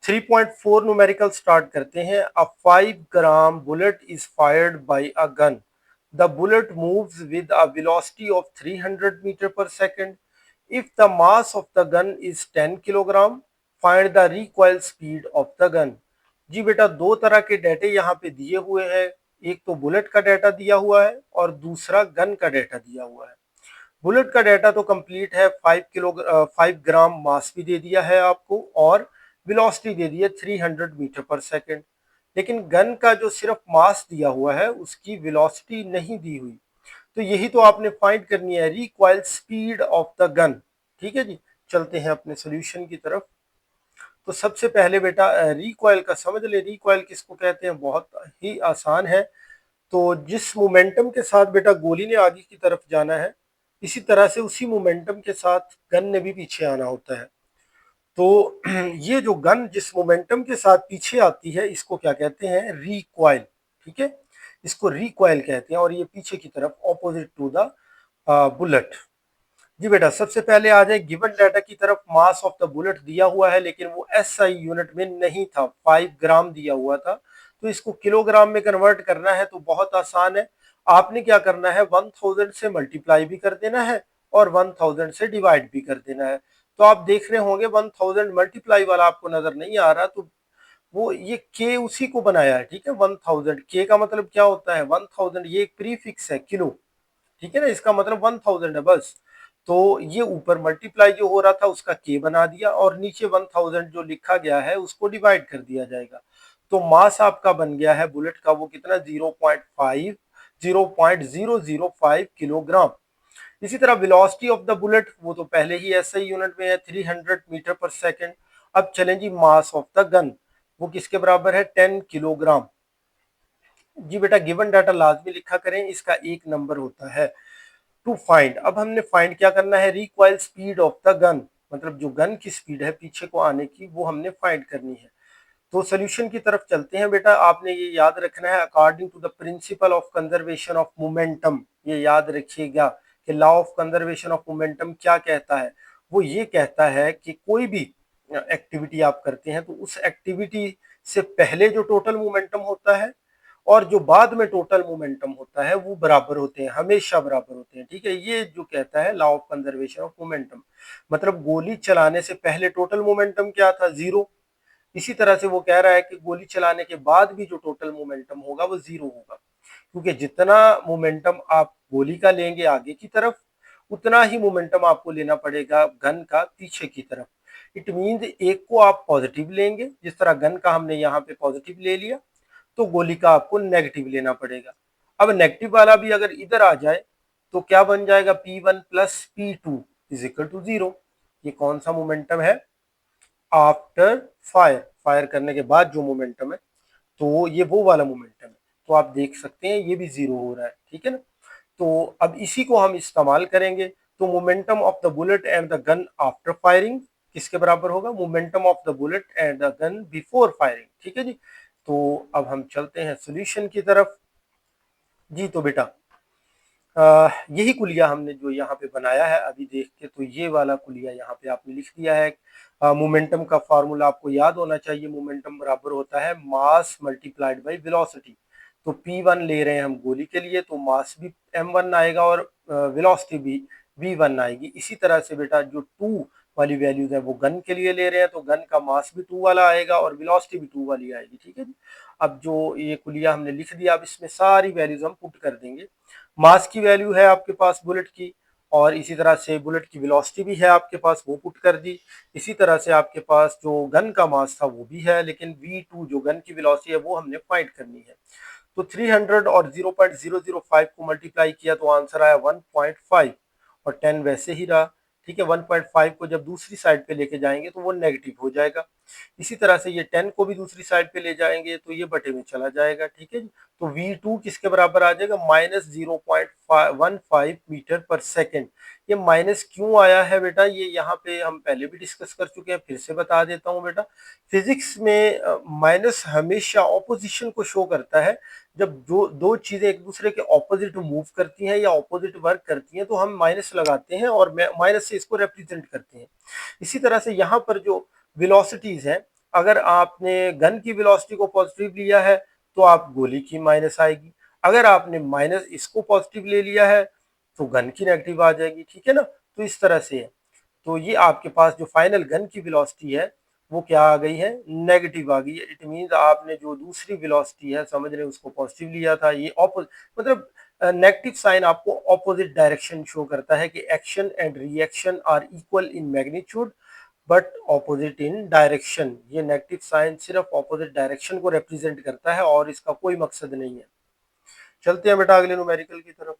3.4 numerical start करते हैं। A 5 gram bullet is fired by a gun. The bullet moves with a velocity of 300 metre per second. If the mass of the gun is 10 kilogram, find the recoil speed of the gun. जी बेटा, दो तरह के डेटे यहाँ पे दिए हुए हैं। एक तो बुलेट का डेटा दिया हुआ है और दूसरा गन का डेटा दिया हुआ है। बुलेट का डाटा तो कंप्लीट है, 5 ग्राम मास भी दे दिया है आपको और वेलोसिटी दे दी है 300 मीटर पर सेकंड। लेकिन गन का जो सिर्फ मास दिया हुआ है उसकी वेलोसिटी नहीं दी हुई। तो यही तो आपने फाइंड करनी है, recoil speed of the gun. ठीक है जी, चलते हैं अपने सोल्यूशन की तरफ। तो सबसे पहले बेटा रिकॉइल का समझ ले। रिकॉइल किसको कहते हैं, बहुत ही आसान है। तो जिस मोमेंटम के साथ बेटा गोली ने आगे की तरफ जाना है, इसी तरह से उसी मोमेंटम के साथ गन ने भी पीछे आना होता है। तो ये जो गन जिस मोमेंटम के साथ पीछे आती है इसको क्या कहते हैं, रिकॉइल। ठीक है, इसको रिकॉइल कहते हैं और ये पीछे की तरफ ऑपोजिट टू द बुलेट। जी बेटा, सबसे पहले आ जाए गिवन डाटा की तरफ। मास ऑफ द बुलेट दिया हुआ है लेकिन वो एसआई यूनिट में नहीं था, 5 ग्राम दिया हुआ था। तो इसको किलोग्राम में कन्वर्ट करना है तो बहुत आसान है। आपने क्या करना है, 1000 से मल्टीप्लाई भी कर देना है और 1000 से डिवाइड भी कर देना है। तो आप देख रहे होंगे 1000 मल्टीप्लाई वाला आपको नजर नहीं आ रहा, तो वो ये के उसी को बनाया है। ठीक है, 1000 के का मतलब क्या होता है, 1000 ये एक प्रीफिक्स है किलो। ठीक है ना, इसका मतलब 1000 है बस। तो ये ऊपर मल्टीप्लाई जो हो रहा था उसका के बना दिया और नीचे 1000 जो लिखा गया है उसको डिवाइड कर दिया जाएगा। तो मास आपका बन गया है बुलेट का वो कितना, 0.005 किलोग्राम। इसी तरह वेलोसिटी ऑफ द बुलेट वो तो पहले ही ऐसे ही यूनिट में है, 300 मीटर पर सेकंड। अब चलें जी, मास ऑफ द गन वो किसके बराबर है, 10 किलोग्राम। जी बेटा, गिवन डाटा लाजमी लिखा करें, इसका एक नंबर होता है। टू फाइंड, अब हमने फाइंड क्या करना है, recoil speed of the gun, मतलब जो गन की स्पीड है पीछे को आने की वो हमने फाइंड करनी है। तो सोल्यूशन की तरफ चलते हैं बेटा। आपने ये याद रखना है, according to the principle of conservation of momentum. ये याद रखिएगा कि law of conservation of momentum क्या कहता है। वो ये कहता है कि कोई भी एक्टिविटी आप करते हैं तो उस एक्टिविटी से पहले जो टोटल मोमेंटम होता है और जो बाद में टोटल मोमेंटम होता है वो बराबर होते हैं, हमेशा बराबर होते हैं। ठीक है, ये जो कहता है law of conservation of momentum. मतलब गोली चलाने से पहले टोटल मोमेंटम क्या था, जीरो। इसी तरह से वो कह रहा है कि गोली चलाने के बाद भी जो टोटल मोमेंटम होगा वो जीरो होगा, क्योंकि जितना मोमेंटम आप गोली का लेंगे आगे की तरफ उतना ही मोमेंटम आपको लेना पड़ेगा गन का पीछे की तरफ। इट मीन एक को आप पॉजिटिव लेंगे, जिस तरह गन का हमने यहाँ पे पॉजिटिव ले लिया, तो गोली का आपको नेगेटिव लेना पड़ेगा। अब नेगेटिव वाला भी अगर इधर आ जाए तो क्या बन जाएगा, P1 plus P2 is equal to zero. ये कौन सा मोमेंटम है, आफ्टर फायर, फायर करने के बाद जो मोमेंटम है, तो ये वो वाला मोमेंटम है। तो आप देख सकते हैं ये भी जीरो हो रहा है। ठीक है ना, तो अब इसी को हम इस्तेमाल करेंगे। तो momentum of the bullet and the gun after firing किसके बराबर होगा, momentum of the bullet and the gun before firing. ठीक है जी, तो अब हम चलते हैं सॉल्यूशन की तरफ। जी तो बेटा यही कुलिया हमने जो यहाँ पे बनाया है अभी देख के, तो ये वाला कुलिया यहाँ पे आपने लिख दिया है। मोमेंटम का फार्मूला आपको याद होना चाहिए, मोमेंटम बराबर होता है मास मल्टीप्लाइड बाई वेलोसिटी। तो P1 ले रहे हैं हम गोली के लिए तो मास भी M1 आएगा और वेलोसिटी भी V1 आएगी। इसी तरह से बेटा जो 2 वाली वैल्यूज है वो गन के लिए ले रहे हैं तो गन का मास भी 2 वाला आएगा और वेलोसिटी भी 2 वाली आएगी। ठीक है जी, अब जो ये कुलिया हमने लिख दिया, अब इसमें सारी वैल्यूज हम पुट कर देंगे। मास की वैल्यू है आपके पास बुलेट की, और इसी तरह से बुलेट की वेलोसिटी भी है आपके पास, वो पुट कर दी। इसी तरह से आपके पास जो गन का मास था वो भी है, लेकिन V2 जो गन की वेलोसिटी है वो हमने फाइंड करनी है। तो 300 और 0.005 को मल्टीप्लाई किया तो आंसर आया 1.5 और 10 वैसे ही रहा। ठीक है, 1.5 को जब दूसरी साइड पे लेके जाएंगे तो वो नेगेटिव हो जाएगा। इसी तरह से ये 10 को भी दूसरी साइड पे ले जाएंगे तो ये बटे में चला जाएगा। ठीक है जी, तो V2 किसके बराबर आ जाएगा, -0.15 मीटर पर सेकेंड। ये माइनस क्यों आया है बेटा, ये यहाँ पे हम पहले भी डिस्कस कर चुके हैं, फिर से बता देता हूँ बेटा। फिजिक्स में माइनस हमेशा ऑपोजिशन को शो करता है। जब जो दो चीजें एक दूसरे के ऑपोजिट मूव करती हैं या ऑपोजिट वर्क करती हैं तो हम माइनस लगाते हैं और माइनस से इसको रिप्रेजेंट करते हैं। इसी तरह से यहाँ पर जो वेलोसिटीज हैं अगर आपने गन की वेलोसिटी को पॉजिटिव लिया है तो आप गोली की माइनस आएगी, अगर आपने माइनस इसको पॉजिटिव ले लिया है तो गन की नेगेटिव आ जाएगी, ठीक है ना। तो इस तरह से है। तो ये आपके पास जो फाइनल गन की वेलोसिटी है वो क्या आ गई है, नेगेटिव आ गई है। इट मींस आपने जो दूसरी वेलोसिटी है समझ रहे हैं उसको पॉजिटिव लिया था, ये मतलब नेगेटिव साइन आपको ऑपोजिट डायरेक्शन शो करता है कि action and reaction are equal in magnitude but opposite in direction. ये नेगेटिव साइन सिर्फ ऑपोजिट डायरेक्शन को रिप्रेजेंट करता है और इसका कोई मकसद नहीं है। चलते हैं बेटा अगले न्यूमेरिकल की तरफ।